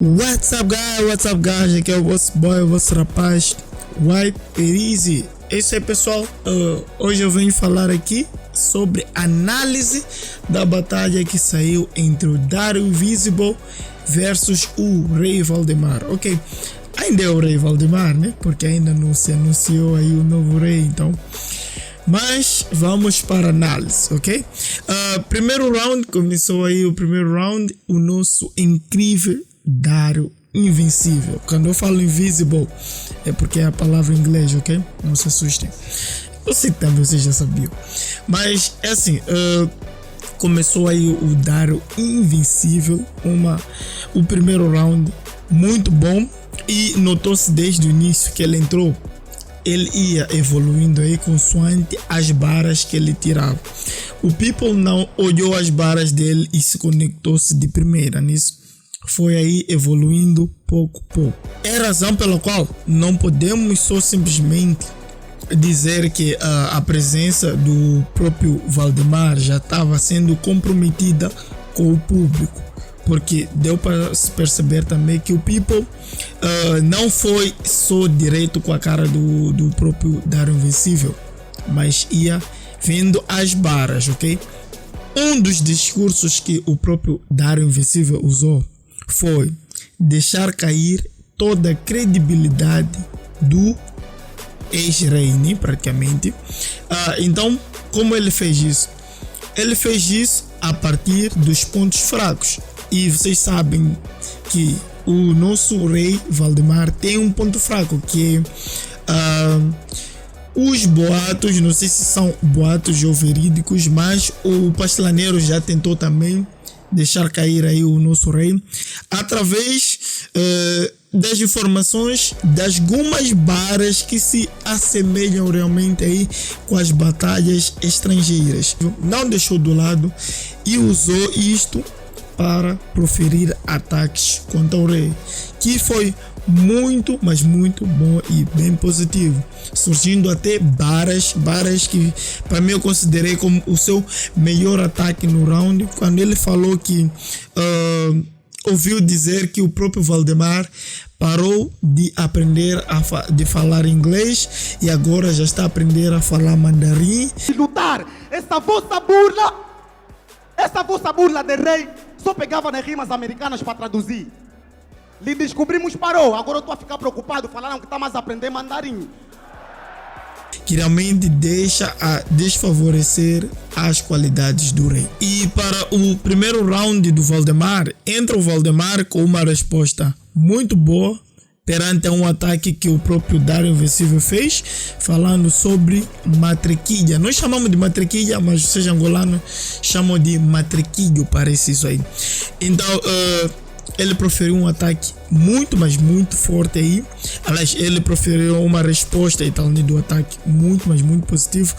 What's up guys, aqui é o vosso boy, o vosso rapaz White Easy. É isso aí pessoal, hoje eu venho falar aqui sobre análise da batalha que saiu entre o Dario Visible versus o Rei Valdemar. Ok, ainda é o Rei Valdemar, né? Porque ainda não se anunciou aí o novo rei, então. Mas vamos para a análise, ok? Primeiro round, começou aí o primeiro round, o nosso incrível Dario invencível. Quando eu falo invisible é porque é a palavra em inglês, ok? Não se assustem. Eu sei que também vocês já sabiam. Mas é assim, começou aí o Dario invencível, o primeiro round muito bom, e notou-se desde o início que ele entrou, ele ia evoluindo aí consoante as barras que ele tirava. O People não olhou as barras dele e se conectou-se de primeira nisso. Foi aí evoluindo pouco a pouco. É a razão pela qual não podemos só simplesmente dizer que a presença do próprio Valdemar já estava sendo comprometida com o público. Porque deu para se perceber também que o People não foi só direto com a cara do próprio Dario Invencível, mas ia vendo as barras, ok? Um dos discursos que o próprio Dario Invencível usou foi deixar cair toda a credibilidade do ex-rei, praticamente. Então, como ele fez isso? Ele fez isso a partir dos pontos fracos. E vocês sabem que o nosso rei Valdemar tem um ponto fraco, que é os boatos, não sei se são boatos ou verídicos, mas o Pastelaneiro já tentou também deixar cair aí o nosso rei através das informações das algumas barras que se assemelham realmente aí com as batalhas estrangeiras. Não deixou do lado e usou isto para proferir ataques contra o rei, que foi muito, mas muito bom e bem positivo, surgindo até barras que para mim eu considerei como o seu melhor ataque no round, quando ele falou que ouviu dizer que o próprio Valdemar parou de aprender de falar inglês e agora já está a aprender a falar mandarim. Lutar essa vossa burla de rei só pegava nas rimas americanas para traduzir. Lhe descobrimos, parou. Agora eu estou a ficar preocupado. Falaram que está mais a aprender mandarim. Que realmente deixa a desfavorecer as qualidades do rei. E para o primeiro round do Valdemar, entra o Valdemar com uma resposta muito boa perante um ataque que o próprio Dario Invencível fez, falando sobre matriquilha. Nós chamamos de matriquilha, mas vocês angolanos chamam de matriquilho, parece isso aí. Então, ele proferiu um ataque muito, mas muito forte aí. Aliás, ele proferiu uma resposta e tal do ataque muito, mas muito positivo.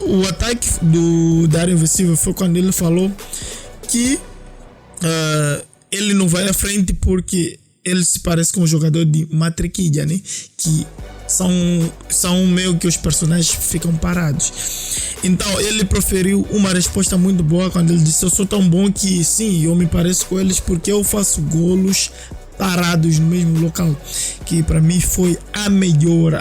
O ataque do Dario Invencível foi quando ele falou que ele não vai à frente porque ele se parece com um jogador de matriquilha, né? Que são meio que os personagens ficam parados. Então ele proferiu uma resposta muito boa quando ele disse: eu sou tão bom que sim, eu me pareço com eles porque eu faço golos parados no mesmo local. Que para mim foi a melhor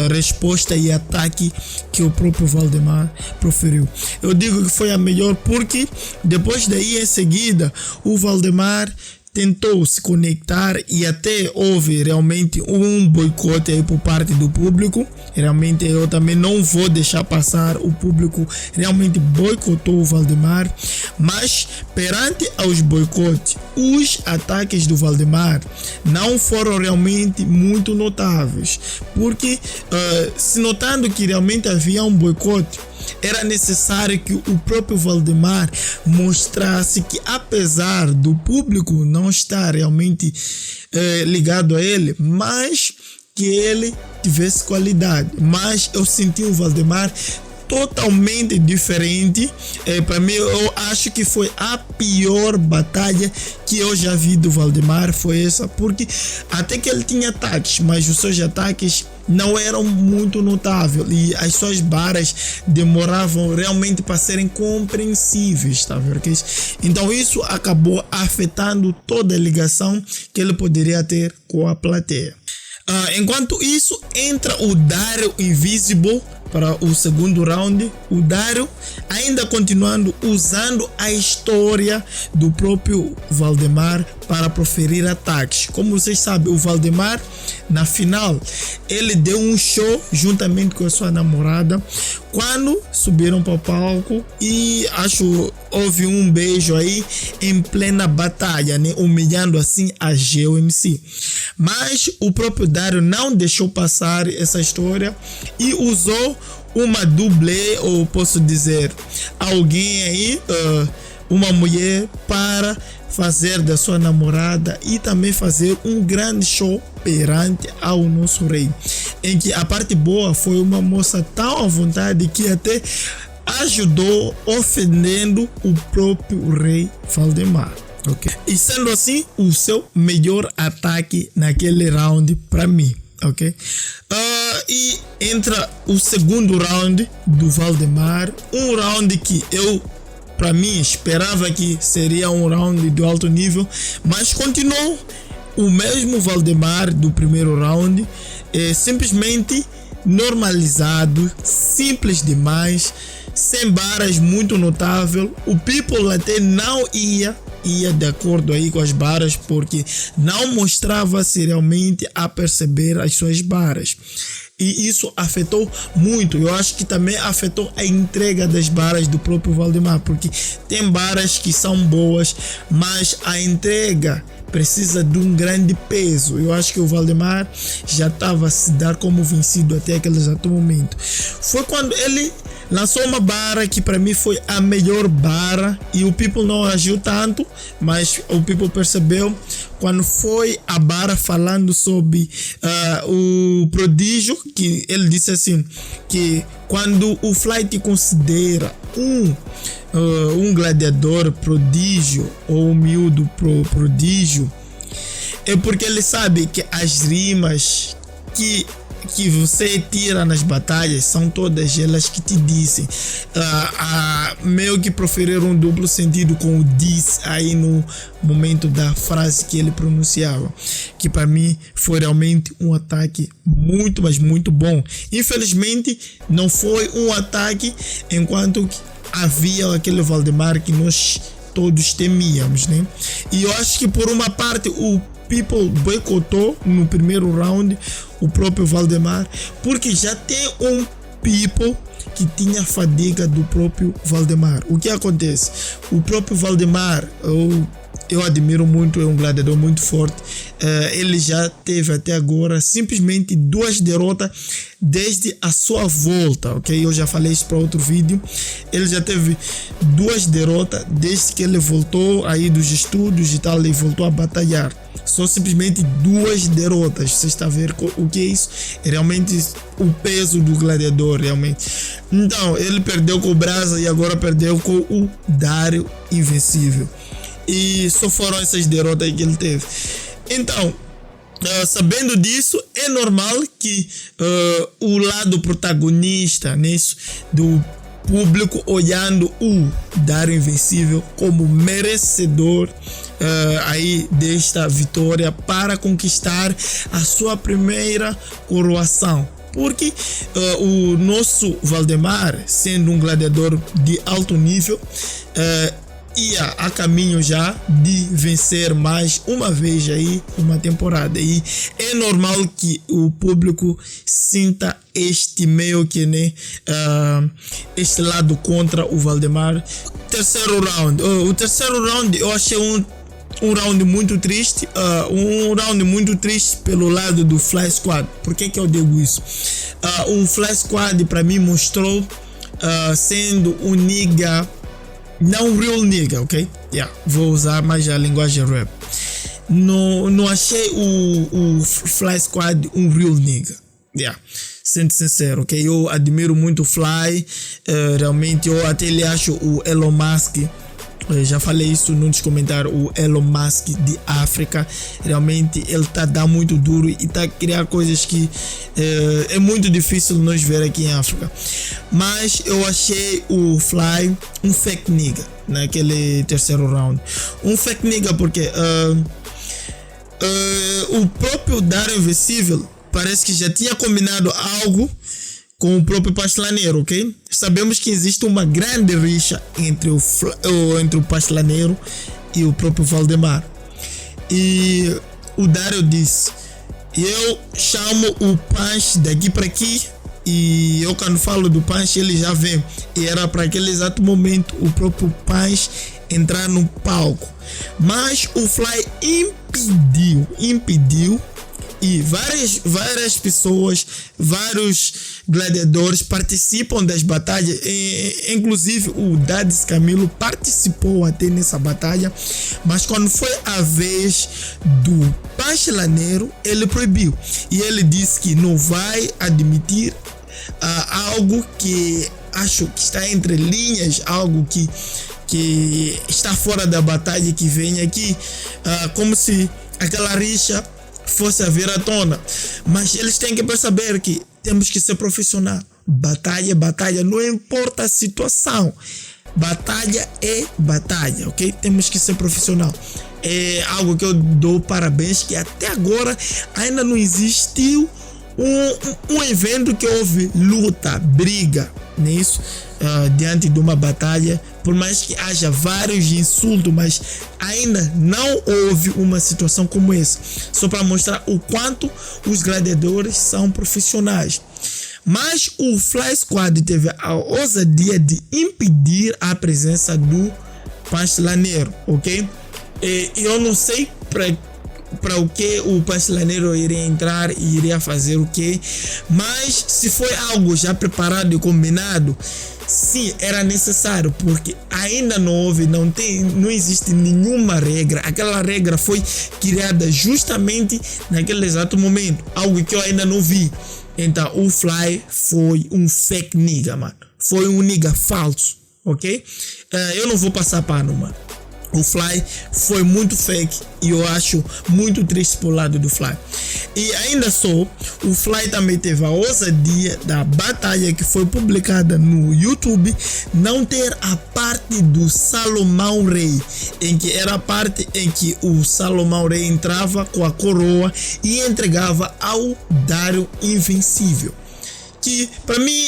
resposta e ataque que o próprio Valdemar proferiu. Eu digo que foi a melhor porque depois daí em seguida o Valdemar tentou se conectar e até houve realmente um boicote aí por parte do público. Realmente eu também não vou deixar passar, o público realmente boicotou o Valdemar, mas perante aos boicotes, os ataques do Valdemar não foram realmente muito notáveis, porque se notando que realmente havia um boicote, era necessário que o próprio Valdemar mostrasse que, apesar do público não estar realmente ligado a ele, mas que ele tivesse qualidade. Mas eu senti o Valdemar totalmente diferente. Para mim, eu acho que foi a pior batalha que eu já vi do Valdemar, foi essa, porque até que ele tinha ataques, mas os seus ataques não eram muito notáveis e as suas barras demoravam realmente para serem compreensíveis, tá vendo? Então isso acabou afetando toda a ligação que ele poderia ter com a plateia. Enquanto isso, entra o Dario Invisible para o segundo round. O Dario ainda continuando usando a história do próprio Valdemar para proferir ataques. Como vocês sabem, o Valdemar na final ele deu um show juntamente com a sua namorada quando subiram para o palco e acho houve um beijo aí em plena batalha, né? Humilhando assim a GeoMC. Mas o próprio Dario não deixou passar essa história e usou uma dublê, ou posso dizer alguém aí, uma mulher, para fazer da sua namorada e também fazer um grande show perante ao nosso rei, em que a parte boa foi uma moça tão à vontade que até ajudou ofendendo o próprio rei Valdemar. Okay. E sendo assim, o seu melhor ataque naquele round para mim. Ok? E entra o segundo round do Valdemar, um round que eu, para mim, esperava que seria um round de alto nível, mas continuou o mesmo Valdemar do primeiro round, simplesmente normalizado, simples demais, sem barras muito notável. O People até não ia de acordo aí com as barras, porque não mostrava-se realmente a perceber as suas barras. E isso afetou muito. Eu acho que também afetou a entrega das barras do próprio Valdemar, porque tem barras que são boas, mas a entrega precisa de um grande peso. Eu acho que o Valdemar já estava a se dar como vencido até aquele exato momento. Foi quando ele lançou uma barra que para mim foi a melhor barra e o People não agiu tanto, mas o People percebeu quando foi a barra falando sobre o prodígio, que ele disse assim, que quando o Fly considera um gladiador prodígio ou um miúdo prodígio, é porque ele sabe que as rimas que você tira nas batalhas são todas elas que te dizem, meio que proferir um duplo sentido com o diz aí no momento da frase que ele pronunciava, que para mim foi realmente um ataque muito, mas muito bom. Infelizmente não foi um ataque enquanto havia aquele Valdemar que nós todos temíamos, né? E eu acho que por uma parte o People boicotou no primeiro round o próprio Valdemar, porque já tem um People que tinha fadiga do próprio Valdemar. O que acontece? O próprio Valdemar, eu admiro muito, é um gladiador muito forte. Ele já teve até agora simplesmente 2 derrotas desde a sua volta, ok? Eu já falei isso para outro vídeo. Ele já teve 2 derrotas desde que ele voltou aí dos estudos e tal, e voltou a batalhar. Só simplesmente 2 derrotas. Você está a ver o que é isso? É realmente o peso do gladiador, realmente. Então, ele perdeu com o Brasa e agora perdeu com o Dario Invencível. E só foram essas derrotas que ele teve. Então, sabendo disso, é normal que o lado protagonista nisso do público olhando o Dario Invencível como merecedor aí desta vitória para conquistar a sua primeira coroação. Porque o nosso Valdemar, sendo um gladiador de alto nível, ia a caminho já de vencer mais uma vez aí uma temporada, e é normal que o público sinta este meio que, né, este lado contra o Valdemar. O terceiro round eu achei um round muito triste, pelo lado do Fly Squad. Por que eu digo isso? O Fly Squad para mim mostrou sendo um nigga, não real nigga, ok? Vou usar mais a linguagem rap. Não achei o Fly Squad um real nigga. sendo sincero, ok? Eu admiro muito o Fly, realmente eu até lhe acho o Elon Musk, já falei isso nos comentários, o Elon Musk de África, realmente ele está dando muito duro e está a criar coisas que é muito difícil nós ver aqui em África. Mas eu achei o Fly um fake nigga naquele terceiro round. Um fake nigga porque o próprio Dario Invencível parece que já tinha combinado algo com o próprio Pastelaneiro, ok? Sabemos que existe uma grande rixa entre o Pastelaneiro e o próprio Valdemar. E o Dario disse: eu chamo o Punch daqui para aqui, e eu quando falo do Punch ele já vem. E era para aquele exato momento o próprio Punch entrar no palco. Mas o Fly impediu. E várias pessoas, vários gladiadores participam das batalhas, inclusive o Dadis Camilo participou até nessa batalha, mas quando foi a vez do Pastelaneiro, ele proibiu. E ele disse que não vai admitir algo que acho que está entre linhas, algo que está fora da batalha, que vem aqui, como se aquela rixa fosse a vir à tona. Mas eles têm que perceber que temos que ser profissional. Batalha, não importa a situação. Batalha é batalha, ok? Temos que ser profissional. É algo que eu dou parabéns, que até agora ainda não existiu um evento que houve luta, briga nisso, diante de uma batalha, por mais que haja vários insultos, mas ainda não houve uma situação como essa, só para mostrar o quanto os gladiadores são profissionais. Mas o Fly Squad teve a ousadia de impedir a presença do Pastelaneiro, ok? E eu não sei para o que o Pastelaneiro iria entrar e iria fazer o que, mas se foi algo já preparado e combinado, sim, era necessário, porque ainda não existe nenhuma regra. Aquela regra foi criada justamente naquele exato momento, algo que eu ainda não vi. Então o Fly foi um fake nigga, mano, foi um nigga falso, ok? Eu não vou passar pano, mano. O Fly foi muito fake e eu acho muito triste pro lado do Fly. E ainda só, o Fly também teve a ousadia da batalha que foi publicada no YouTube não ter a parte do Salomão Rei, em que era a parte em que o Salomão Rei entrava com a coroa e entregava ao Dario Invencível, que para mim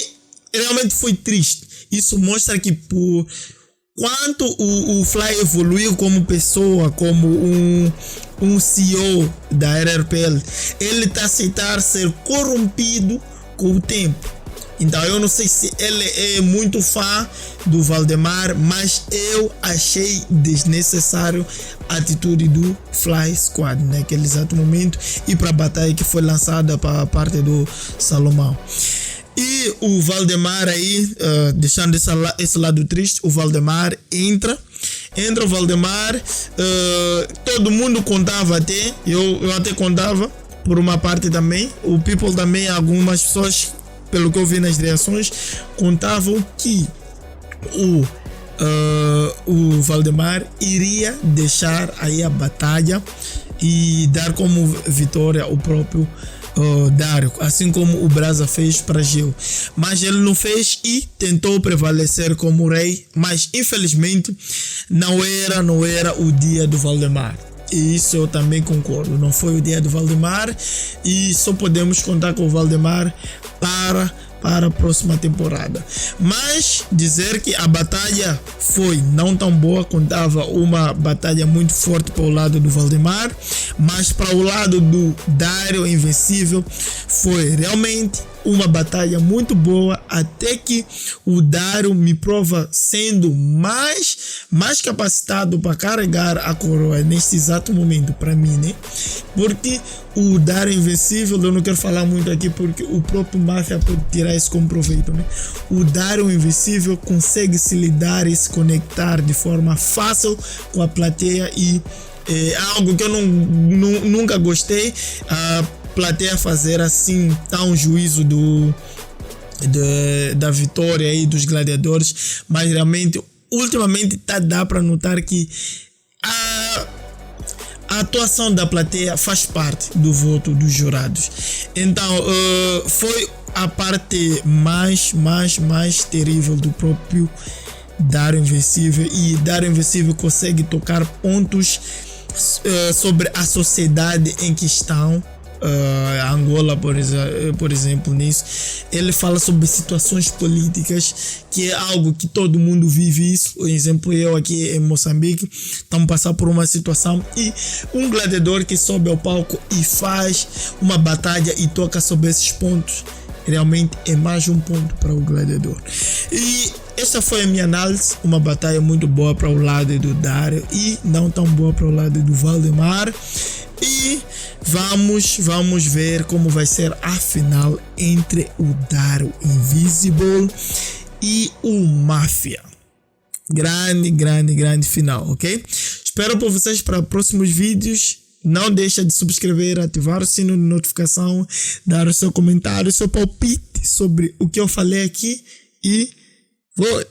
realmente foi triste. Isso mostra que por quanto o Fly evoluiu como pessoa, como um CEO da RRPL, ele está a aceitar ser corrompido com o tempo. Então eu não sei se ele é muito fã do Valdemar, mas eu achei desnecessário a atitude do Fly Squad naquele exato momento e para a batalha que foi lançada para a parte do Salomão. E o Valdemar aí, deixando esse lado triste, o Valdemar entra o Valdemar, todo mundo contava até, eu até contava por uma parte também, o People também, algumas pessoas, pelo que eu vi nas reações, contavam que o Valdemar iria deixar aí a batalha e dar como vitória o próprio Dario, assim como o Brasa fez para Gil, mas ele não fez e tentou prevalecer como rei, mas infelizmente não era o dia do Valdemar. E isso eu também concordo, não foi o dia do Valdemar e só podemos contar com o Valdemar para a próxima temporada. Mas dizer que a batalha foi não tão boa, contava uma batalha muito forte para o lado do Valdemar, mas para o lado do Dario Invencível foi realmente uma batalha muito boa, até que o Dario me prova sendo mais capacitado para carregar a coroa neste exato momento para mim, né? Porque o Dario Invencível, eu não quero falar muito aqui porque o próprio Máfia pode tirar isso como proveito, né? O Dario Invencível consegue se lidar e se conectar de forma fácil com a plateia e é algo que eu nunca gostei. plateia fazer assim tão juízo da vitória aí dos gladiadores, mas realmente ultimamente dá para notar que a atuação da plateia faz parte do voto dos jurados. Então foi a parte mais terrível do próprio Dário Invencível, e Dário Invencível consegue tocar pontos sobre a sociedade em que estão. Angola, por exemplo, nisso ele fala sobre situações políticas, que é algo que todo mundo vive isso. Por exemplo, eu aqui em Moçambique estamos passando por uma situação, e um gladiador que sobe ao palco e faz uma batalha e toca sobre esses pontos, realmente é mais um ponto para o gladiador. E esta foi a minha análise. Uma batalha muito boa para o lado do Dário e não tão boa para o lado do Valdemar. E vamos ver como vai ser a final entre o Dário Invincible e o Máfia. Grande final, ok? Espero por vocês para próximos vídeos. Não deixa de subscrever, ativar o sino de notificação, dar o seu comentário, o seu palpite sobre o que eu falei aqui, e vou